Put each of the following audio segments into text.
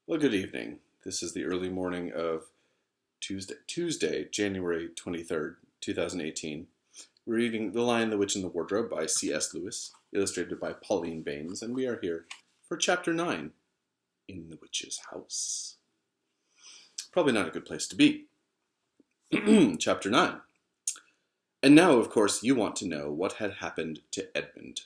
Well, good evening. This is the early morning of Tuesday, January 23rd, 2018. We're reading The Lion, the Witch, and the Wardrobe by C.S. Lewis, illustrated by Pauline Baynes, and we are here for Chapter 9, In the Witch's House. Probably not a good place to be. Chapter 9. And now, of course, you want to know what had happened to Edmund.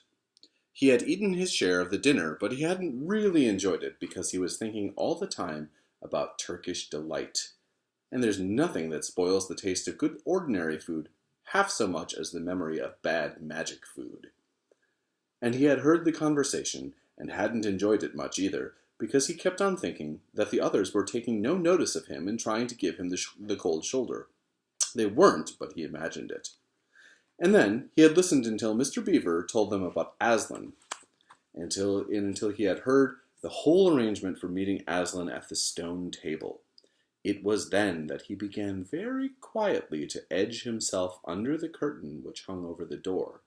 He had eaten his share of the dinner, but he hadn't really enjoyed it because he was thinking all the time about Turkish delight. And there's nothing that spoils the taste of good ordinary food half so much as the memory of bad magic food. And he had heard the conversation and hadn't enjoyed it much either, because he kept on thinking that the others were taking no notice of him and trying to give him the cold shoulder. They weren't, but he imagined it. And then he had listened until Mr. Beaver told them about Aslan, until he had heard the whole arrangement for meeting Aslan at the stone table. It was then that he began very quietly to edge himself under the curtain which hung over the door,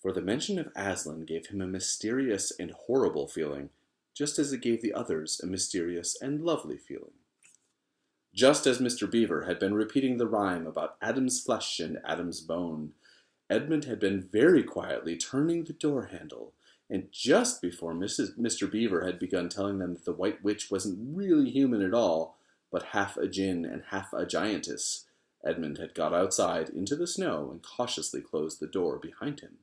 for the mention of Aslan gave him a mysterious and horrible feeling, just as it gave the others a mysterious and lovely feeling. Just as Mr. Beaver had been repeating the rhyme about Adam's flesh and Adam's bone, Edmund had been very quietly turning the door handle, and just before Mr. Beaver had begun telling them that the White Witch wasn't really human at all, but half a djinn and half a giantess, Edmund had got outside into the snow and cautiously closed the door behind him.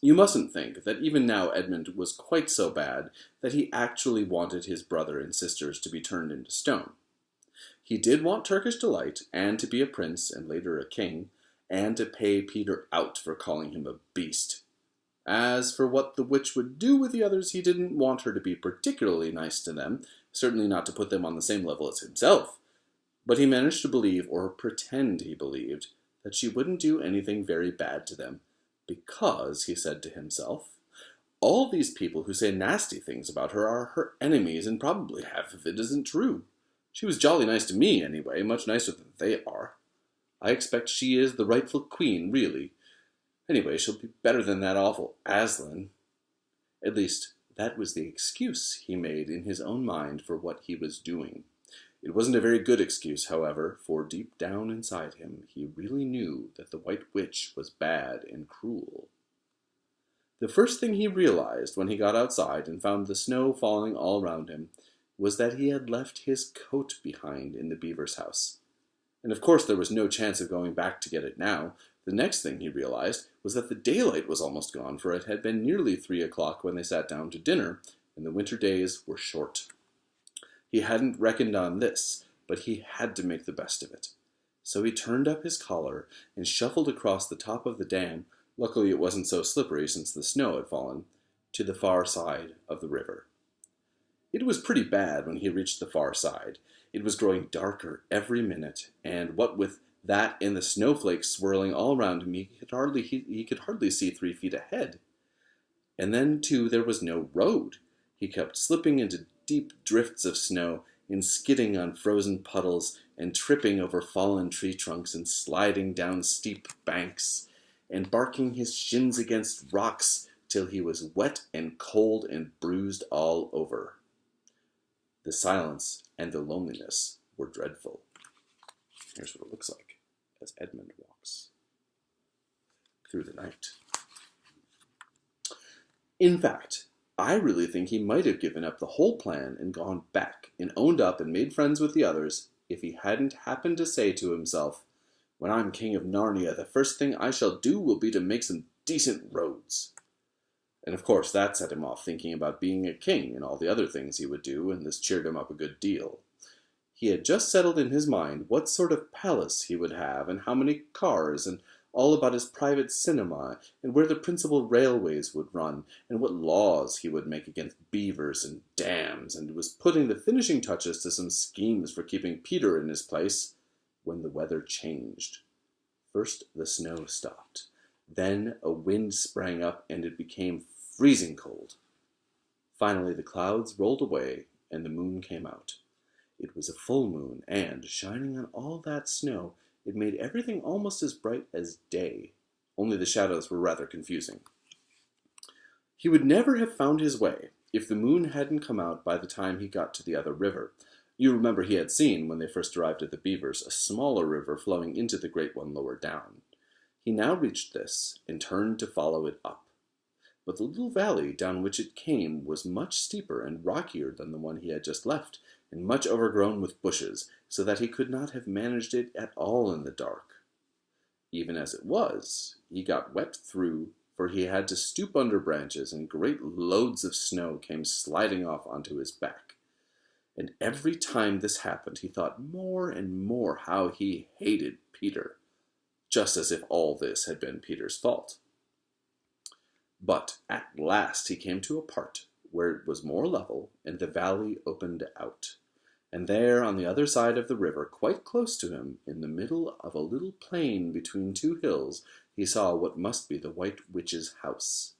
You mustn't think that even now Edmund was quite so bad that he actually wanted his brother and sisters to be turned into stone. He did want Turkish delight, and to be a prince and later a king, and to pay Peter out for calling him a beast. As for what the witch would do with the others, he didn't want her to be particularly nice to them, certainly not to put them on the same level as himself. But he managed to believe, or pretend he believed, that she wouldn't do anything very bad to them, because, he said to himself, all these people who say nasty things about her are her enemies, and probably half of it isn't true. She was jolly nice to me, anyway, much nicer than they are. I expect she is the rightful queen, really. Anyway, she'll be better than that awful Aslan. At least, that was the excuse he made in his own mind for what he was doing. It wasn't a very good excuse, however, for deep down inside him, he really knew that the White Witch was bad and cruel. The first thing he realized when he got outside and found the snow falling all around him was that he had left his coat behind in the beaver's house. And of course there was no chance of going back to get it now. The next thing he realized was that the daylight was almost gone, for it had been nearly 3 o'clock when they sat down to dinner, and the winter days were short. He hadn't reckoned on this, but he had to make the best of it. So he turned up his collar and shuffled across the top of the dam, luckily it wasn't so slippery since the snow had fallen, to the far side of the river. It was pretty bad when he reached the far side. It was growing darker every minute, and what with that and the snowflakes swirling all around him, he could hardly see 3 feet ahead. And then, too, there was no road. He kept slipping into deep drifts of snow, and skidding on frozen puddles, and tripping over fallen tree trunks, and sliding down steep banks, and barking his shins against rocks till he was wet and cold and bruised all over. The silence and the loneliness were dreadful. Here's what it looks like as Edmund walks through the night. In fact, I really think he might have given up the whole plan and gone back and owned up and made friends with the others if he hadn't happened to say to himself, "When I'm king of Narnia, the first thing I shall do will be to make some decent roads." And of course that set him off thinking about being a king and all the other things he would do, and this cheered him up a good deal. He had just settled in his mind what sort of palace he would have, and how many cars, and all about his private cinema, and where the principal railways would run, and what laws he would make against beavers and dams, and was putting the finishing touches to some schemes for keeping Peter in his place, when the weather changed. First the snow stopped. Then a wind sprang up, and it became freezing cold. Finally the clouds rolled away, and the moon came out. It was a full moon, and, shining on all that snow, it made everything almost as bright as day, only the shadows were rather confusing. He would never have found his way if the moon hadn't come out by the time he got to the other river. You remember he had seen, when they first arrived at the Beavers, a smaller river flowing into the great one lower down. He now reached this, and turned to follow it up. But the little valley down which it came was much steeper and rockier than the one he had just left, and much overgrown with bushes, so that he could not have managed it at all in the dark. Even as it was, he got wet through, for he had to stoop under branches, and great loads of snow came sliding off onto his back. And every time this happened, he thought more and more how he hated Peter, just as if all this had been Peter's fault. But at last he came to a part where it was more level, and the valley opened out. And there, on the other side of the river, quite close to him, in the middle of a little plain between two hills, he saw what must be the White Witch's house.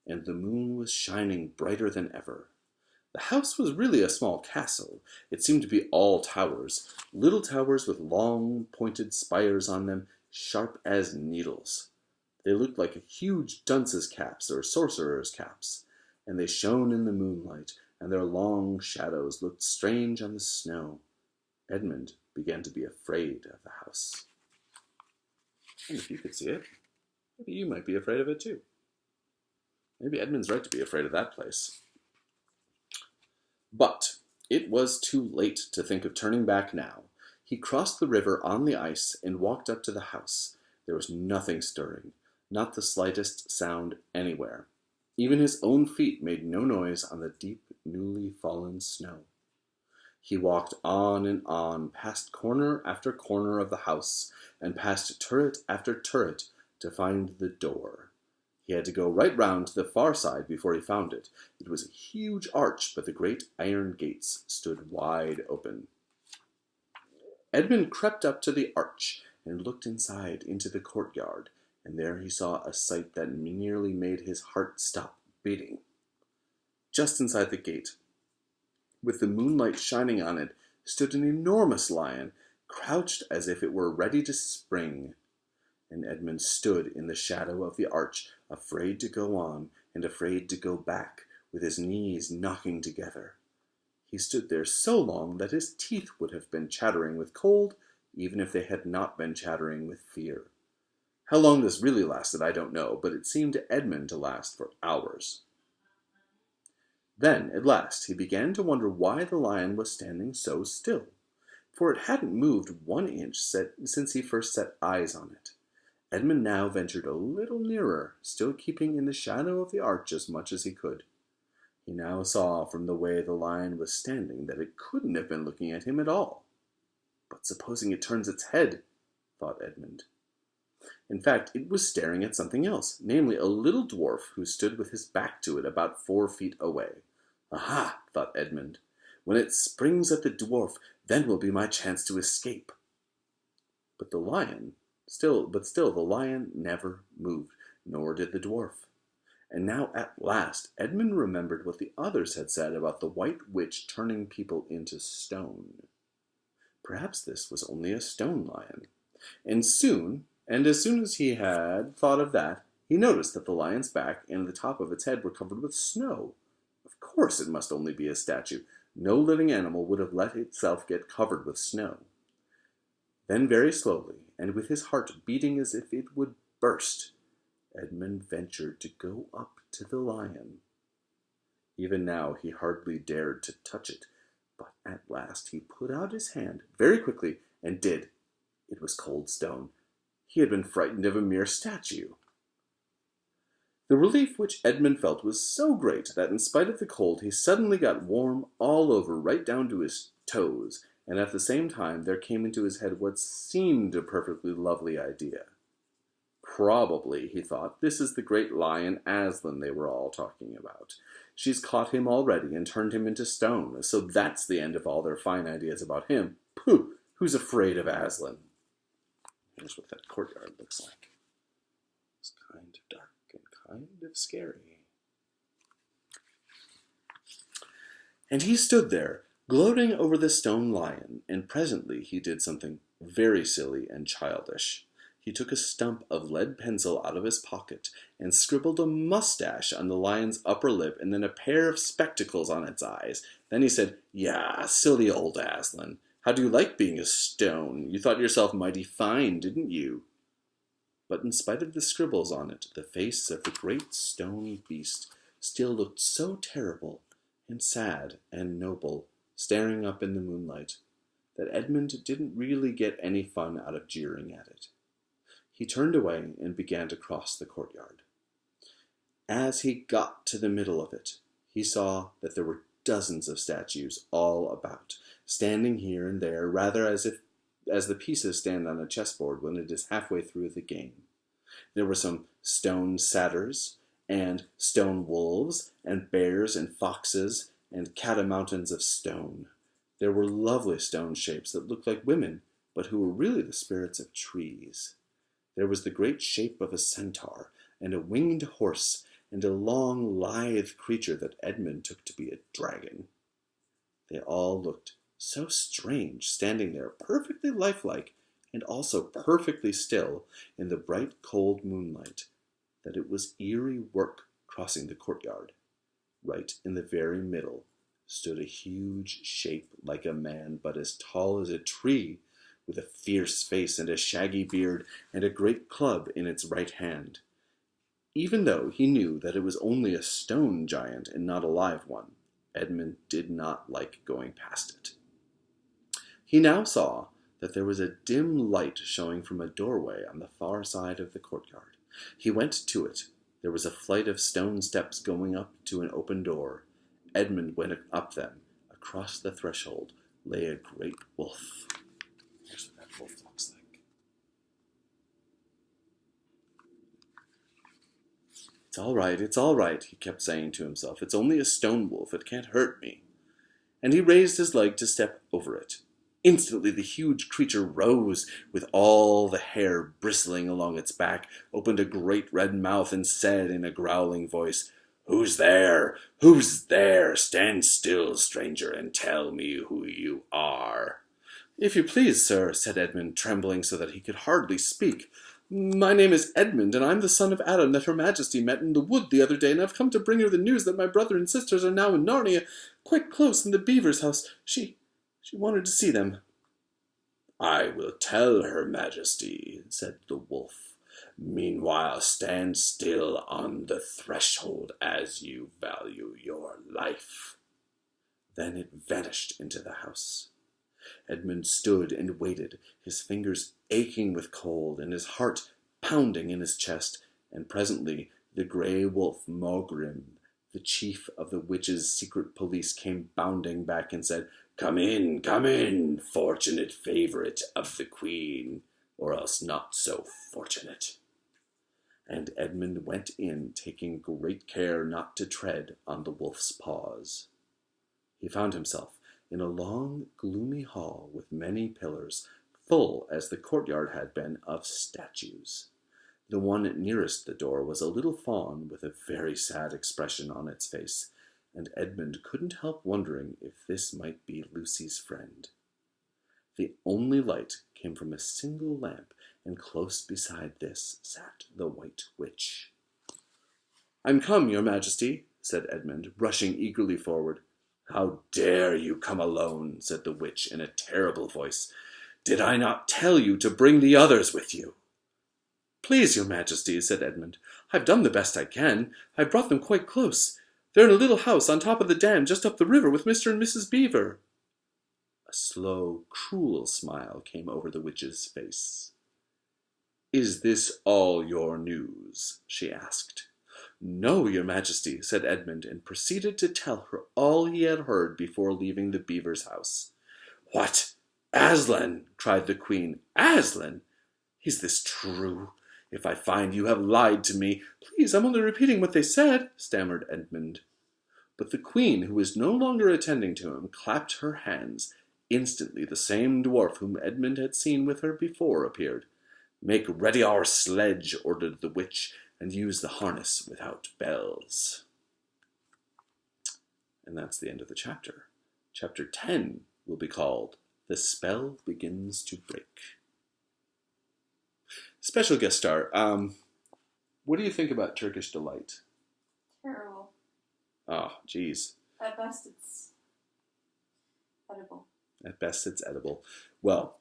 And the moon was shining brighter than ever. The house was really a small castle. It seemed to be all towers, little towers with long, pointed spires on them, sharp as needles. They looked like huge dunces' caps or sorcerers' caps, and they shone in the moonlight, and their long shadows looked strange on the snow. Edmund began to be afraid of the house. And if you could see it, maybe you might be afraid of it too. Maybe Edmund's right to be afraid of that place. But it was too late to think of turning back now. He crossed the river on the ice and walked up to the house. There was nothing stirring, not the slightest sound anywhere. Even his own feet made no noise on the deep, newly fallen snow. He walked on, past corner after corner of the house, and past turret after turret, to find the door. He had to go right round to the far side before he found it. It was a huge arch, but the great iron gates stood wide open. Edmund crept up to the arch and looked inside into the courtyard, and there he saw a sight that nearly made his heart stop beating. Just inside the gate, with the moonlight shining on it, stood an enormous lion, crouched as if it were ready to spring. And Edmund stood in the shadow of the arch, afraid to go on and afraid to go back, with his knees knocking together. He stood there so long that his teeth would have been chattering with cold, even if they had not been chattering with fear. How long this really lasted, I don't know, but it seemed to Edmund to last for hours. Then, at last, he began to wonder why the lion was standing so still, for it hadn't moved 1 inch since he first set eyes on it. Edmund now ventured a little nearer, still keeping in the shadow of the arch as much as he could. He now saw from the way the lion was standing that it couldn't have been looking at him at all. But supposing it turns its head, thought Edmund. In fact, it was staring at something else, namely a little dwarf who stood with his back to it about 4 feet away. Aha, thought Edmund. When it springs at the dwarf, then will be my chance to escape. But the lion Still, the lion never moved, nor did the dwarf. And now at last Edmund remembered what the others had said about the White Witch turning people into stone. Perhaps this was only a stone lion. And as soon as he had thought of that, he noticed that the lion's back and the top of its head were covered with snow. Of course it must only be a statue. No living animal would have let itself get covered with snow. Then very slowly, and with his heart beating as if it would burst, Edmund ventured to go up to the lion. Even now he hardly dared to touch it, but at last he put out his hand very quickly and did. It was cold stone. He had been frightened of a mere statue. The relief which Edmund felt was so great that in spite of the cold he suddenly got warm all over right down to his toes, and at the same time there came into his head what seemed a perfectly lovely idea. Probably, he thought, this is the great lion Aslan they were all talking about. She's caught him already and turned him into stone, so that's the end of all their fine ideas about him. Pooh! Who's afraid of Aslan? Here's what that courtyard looks like. It's kind of dark and kind of scary. And he stood there, gloating over the stone lion, and presently he did something very silly and childish. He took a stump of lead pencil out of his pocket and scribbled a mustache on the lion's upper lip and then a pair of spectacles on its eyes. Then he said, "Yah, silly old Aslan. How do you like being a stone? You thought yourself mighty fine, didn't you?" But in spite of the scribbles on it, the face of the great stone beast still looked so terrible and sad and noble, staring up in the moonlight, that Edmund didn't really get any fun out of jeering at it. He turned away and began to cross the courtyard. As he got to the middle of it, he saw that there were dozens of statues all about, standing here and there, rather as the pieces stand on a chessboard when it is halfway through the game. There were some stone satyrs, and stone wolves, and bears and foxes, and catamountains of stone. There were lovely stone shapes that looked like women, but who were really the spirits of trees. There was the great shape of a centaur, and a winged horse, and a long, lithe creature that Edmund took to be a dragon. They all looked so strange, standing there, perfectly lifelike, and also perfectly still in the bright, cold moonlight, that it was eerie work crossing the courtyard. Right in the very middle stood a huge shape like a man, but as tall as a tree, with a fierce face and a shaggy beard, and a great club in its right hand. Even though he knew that it was only a stone giant and not a live one, Edmund did not like going past it. He now saw that there was a dim light showing from a doorway on the far side of the courtyard. He went to it. There was a flight of stone steps going up to an open door. Edmund went up them. Across the threshold lay a great wolf. Here's what that wolf looks like. It's all right, he kept saying to himself. It's only a stone wolf. It can't hurt me. And he raised his leg to step over it. Instantly the huge creature rose, with all the hair bristling along its back, opened a great red mouth, and said in a growling voice, "Who's there? Who's there? Stand still, stranger, and tell me who you are." "If you please, sir," said Edmund, trembling so that he could hardly speak. "My name is Edmund, and I'm the son of Adam that Her Majesty met in the wood the other day, and I've come to bring her the news that my brother and sisters are now in Narnia, quite close in the beaver's house. She wanted to see them." "I will tell Her Majesty," said the wolf. "Meanwhile, stand still on the threshold as you value your life." Then it vanished into the house. Edmund stood and waited, his fingers aching with cold and his heart pounding in his chest, and presently the grey wolf Mogrim, the chief of the witches' secret police, came bounding back and said, come in, fortunate favourite of the Queen, or else not so fortunate." And Edmund went in, taking great care not to tread on the wolf's paws. He found himself in a long, gloomy hall with many pillars, full, as the courtyard had been, of statues. The one nearest the door was a little fawn with a very sad expression on its face, and Edmund couldn't help wondering if this might be Lucy's friend. The only light came from a single lamp, and close beside this sat the White Witch. "I'm come, your Majesty," said Edmund, rushing eagerly forward. "How dare you come alone?" said the witch in a terrible voice. "Did I not tell you to bring the others with you?" "Please, your Majesty," said Edmund, "I've done the best I can. I've brought them quite close. They're in a little house on top of the dam just up the river with Mr. and Mrs. Beaver." A slow, cruel smile came over the witch's face. "Is this all your news?" she asked. "No, your Majesty," said Edmund, and proceeded to tell her all he had heard before leaving the beaver's house. "What? Aslan!" cried the Queen. "Aslan! Is this true? If I find you have lied to me—" "Please, I'm only repeating what they said," stammered Edmund. But the Queen, who was no longer attending to him, clapped her hands. Instantly the same dwarf whom Edmund had seen with her before appeared. "Make ready our sledge," ordered the witch, "and use the harness without bells." And that's the end of the chapter. Chapter 10 will be called The Spell Begins to Break. Special guest star. What do you think about Turkish Delight? Terrible. Oh, geez. At best, it's edible. At best, it's edible. Well,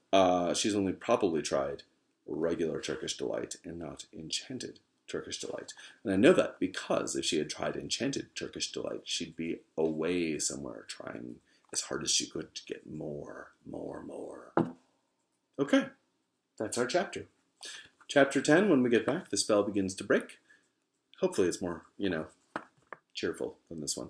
she's only probably tried regular Turkish Delight and not Enchanted Turkish Delight. And I know that because if she had tried Enchanted Turkish Delight, she'd be away somewhere trying as hard as she could to get more. Okay, that's our chapter. Chapter 10, when we get back, the spell begins to break. Hopefully it's more, cheerful than this one.